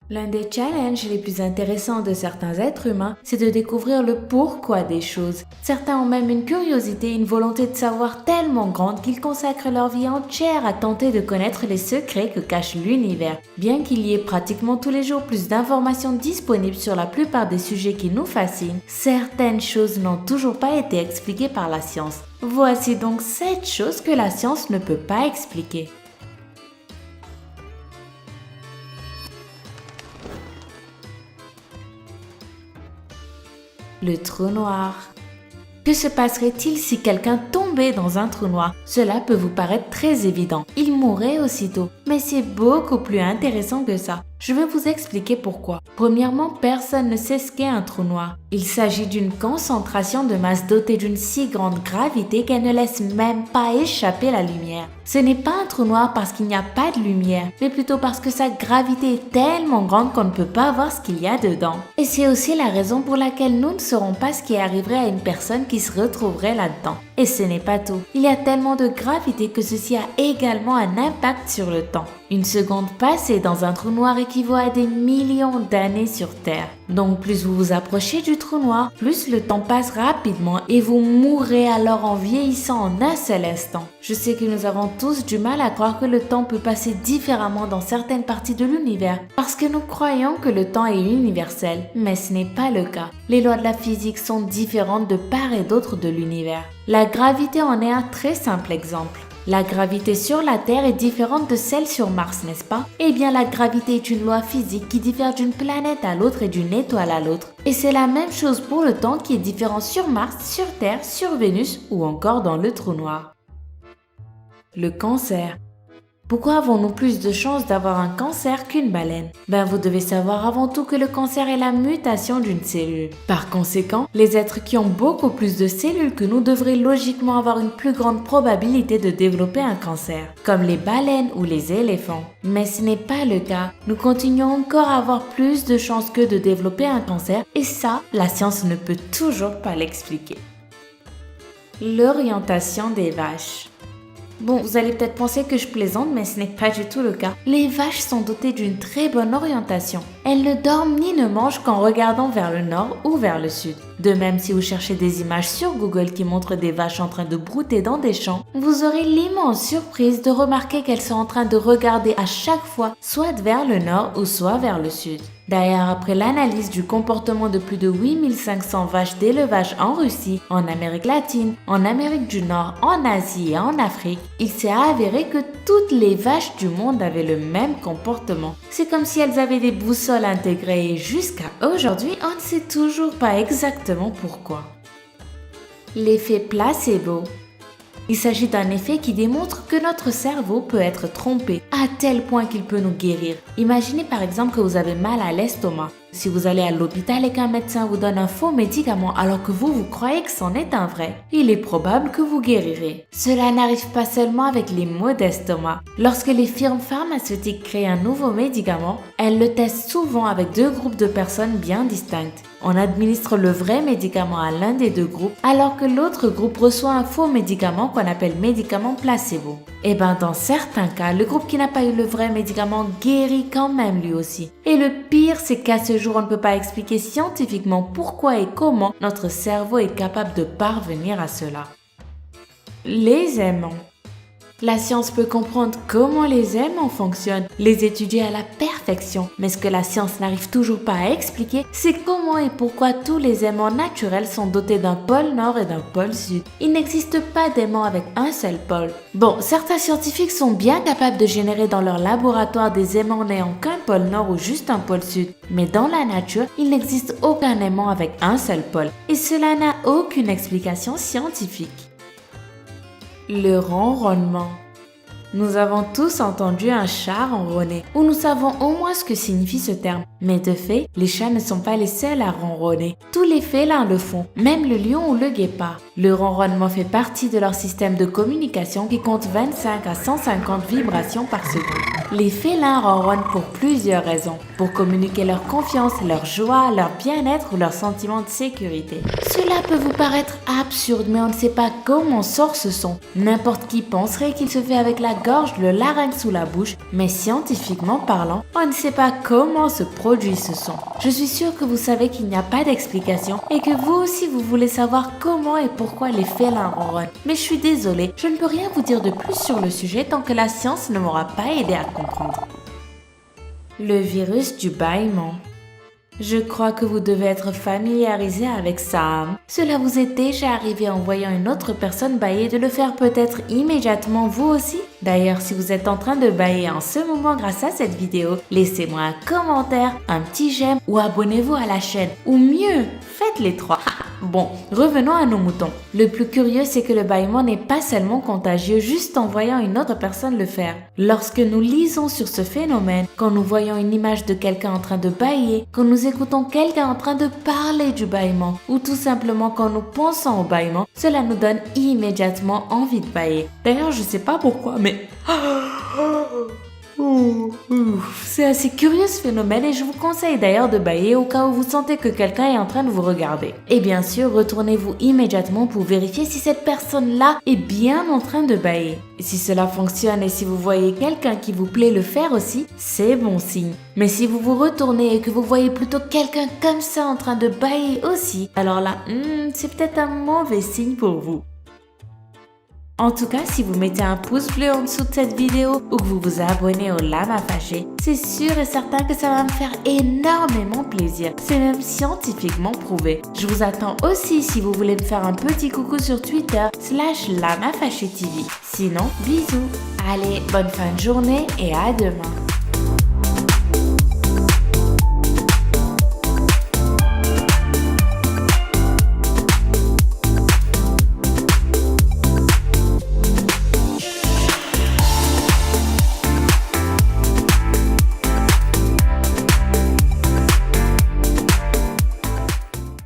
L'un des challenges les plus intéressants de certains êtres humains, c'est de découvrir le pourquoi des choses. Certains ont même une curiosité et une volonté de savoir tellement grande qu'ils consacrent leur vie entière à tenter de connaître les secrets que cache l'univers. Bien qu'il y ait pratiquement tous les jours plus d'informations disponibles sur la plupart des sujets qui nous fascinent, certaines choses n'ont toujours pas été expliquées par la science. Voici donc 7 choses que la science ne peut pas expliquer. Le trou noir. Que se passerait-il si quelqu'un tombait dans un trou noir? Cela peut vous paraître très évident. Il mourrait aussitôt. Mais c'est beaucoup plus intéressant que ça. Je vais vous expliquer pourquoi. Premièrement, personne ne sait ce qu'est un trou noir. Il s'agit d'une concentration de masse dotée d'une si grande gravité qu'elle ne laisse même pas échapper la lumière. Ce n'est pas un trou noir parce qu'il n'y a pas de lumière, mais plutôt parce que sa gravité est tellement grande qu'on ne peut pas voir ce qu'il y a dedans. Et c'est aussi la raison pour laquelle nous ne saurons pas ce qui arriverait à une personne qui se retrouverait là-dedans. Et ce n'est pas tout. Il y a tellement de gravité que ceci a également un impact sur le temps. Une seconde passée dans un trou noir équivaut à des millions d'années sur Terre. Donc plus vous vous approchez du trou noir, plus le temps passe rapidement et vous mourrez alors en vieillissant en un seul instant. Je sais que nous avons tous du mal à croire que le temps peut passer différemment dans certaines parties de l'univers parce que nous croyons que le temps est universel, mais ce n'est pas le cas. Les lois de la physique sont différentes de part et d'autre de l'univers. La gravité en est un très simple exemple. La gravité sur la Terre est différente de celle sur Mars, n'est-ce pas? Eh bien, la gravité est une loi physique qui diffère d'une planète à l'autre et d'une étoile à l'autre. Et c'est la même chose pour le temps qui est différent sur Mars, sur Terre, sur Vénus ou encore dans le trou noir. Le cancer. Pourquoi avons-nous plus de chances d'avoir un cancer qu'une baleine? Vous devez savoir avant tout que le cancer est la mutation d'une cellule. Par conséquent, les êtres qui ont beaucoup plus de cellules que nous devraient logiquement avoir une plus grande probabilité de développer un cancer, comme les baleines ou les éléphants. Mais ce n'est pas le cas. Nous continuons encore à avoir plus de chances que de développer un cancer, et ça, la science ne peut toujours pas l'expliquer. L'orientation des vaches. Bon, vous allez peut-être penser que je plaisante, mais ce n'est pas du tout le cas. Les vaches sont dotées d'une très bonne orientation. Elles ne dorment ni ne mangent qu'en regardant vers le nord ou vers le sud. De même, si vous cherchez des images sur Google qui montrent des vaches en train de brouter dans des champs, vous aurez l'immense surprise de remarquer qu'elles sont en train de regarder à chaque fois soit vers le nord ou soit vers le sud. D'ailleurs, après l'analyse du comportement de plus de 8500 vaches d'élevage en Russie, en Amérique latine, en Amérique du Nord, en Asie et en Afrique, il s'est avéré que toutes les vaches du monde avaient le même comportement. C'est comme si elles avaient des boussoles intégrées et jusqu'à aujourd'hui, on ne sait toujours pas exactement pourquoi. L'effet placebo. Il s'agit d'un effet qui démontre que notre cerveau peut être trompé à tel point qu'il peut nous guérir. Imaginez par exemple que vous avez mal à l'estomac. Si vous allez à l'hôpital et qu'un médecin vous donne un faux médicament alors que vous croyez que c'en est un vrai, il est probable que vous guérirez. Cela n'arrive pas seulement avec les maux d'estomac. Lorsque les firmes pharmaceutiques créent un nouveau médicament, elles le testent souvent avec deux groupes de personnes bien distinctes. On administre le vrai médicament à l'un des deux groupes alors que l'autre groupe reçoit un faux médicament qu'on appelle médicament placebo. Et dans certains cas, le groupe qui n'a pas eu le vrai médicament guérit quand même lui aussi. Et le pire, c'est qu'à ce jour, on ne peut pas expliquer scientifiquement pourquoi et comment notre cerveau est capable de parvenir à cela. Les aimants. La science peut comprendre comment les aimants fonctionnent, les étudier à la perfection. Mais ce que la science n'arrive toujours pas à expliquer, c'est comment et pourquoi tous les aimants naturels sont dotés d'un pôle nord et d'un pôle sud. Il n'existe pas d'aimants avec un seul pôle. Bon, certains scientifiques sont bien capables de générer dans leur laboratoire des aimants n'ayant qu'un pôle nord ou juste un pôle sud. Mais dans la nature, il n'existe aucun aimant avec un seul pôle. Et cela n'a aucune explication scientifique. Le ronronnement. Nous avons tous entendu un chat ronronner, ou nous savons au moins ce que signifie ce terme. Mais de fait, les chats ne sont pas les seuls à ronronner. Tous les félins le font, même le lion ou le guépard. Le ronronnement fait partie de leur système de communication qui compte 25 à 150 vibrations par seconde. Les félins ronronnent pour plusieurs raisons. Pour communiquer leur confiance, leur joie, leur bien-être ou leur sentiment de sécurité. Cela peut vous paraître absurde, mais on ne sait pas comment sort ce son. N'importe qui penserait qu'il se fait avec la gorge, le larynx ou la bouche, mais scientifiquement parlant, on ne sait pas comment se produit ce son. Je suis sûre que vous savez qu'il n'y a pas d'explication et que vous aussi vous voulez savoir comment et pourquoi les félins ronronnent. Mais je suis désolée, je ne peux rien vous dire de plus sur le sujet tant que la science ne m'aura pas aidé à comprendre. Le virus du bâillement. Je crois que vous devez être familiarisé avec ça. Cela vous est déjà arrivé en voyant une autre personne bâiller de le faire peut-être immédiatement vous aussi? D'ailleurs, si vous êtes en train de bâiller en ce moment grâce à cette vidéo, laissez-moi un commentaire, un petit j'aime ou abonnez-vous à la chaîne. Ou mieux, faites les trois. Bon, revenons à nos moutons. Le plus curieux, c'est que le bâillement n'est pas seulement contagieux juste en voyant une autre personne le faire. Lorsque nous lisons sur ce phénomène, quand nous voyons une image de quelqu'un en train de bâiller, quand nous écoutons quelqu'un en train de parler du bâillement, ou tout simplement quand nous pensons au bâillement, cela nous donne immédiatement envie de bâiller. D'ailleurs, je sais pas pourquoi, mais... C'est assez curieux ce phénomène et je vous conseille d'ailleurs de bâiller au cas où vous sentez que quelqu'un est en train de vous regarder. Et bien sûr, retournez-vous immédiatement pour vérifier si cette personne-là est bien en train de bâiller. Et si cela fonctionne et si vous voyez quelqu'un qui vous plaît le faire aussi, c'est bon signe. Mais si vous vous retournez et que vous voyez plutôt quelqu'un comme ça en train de bâiller aussi, alors là, c'est peut-être un mauvais signe pour vous. En tout cas, si vous mettez un pouce bleu en dessous de cette vidéo ou que vous vous abonnez au Lama Fâché, c'est sûr et certain que ça va me faire énormément plaisir. C'est même scientifiquement prouvé. Je vous attends aussi si vous voulez me faire un petit coucou sur Twitter /LamaFâché TV. Sinon, bisous. Allez, bonne fin de journée et à demain.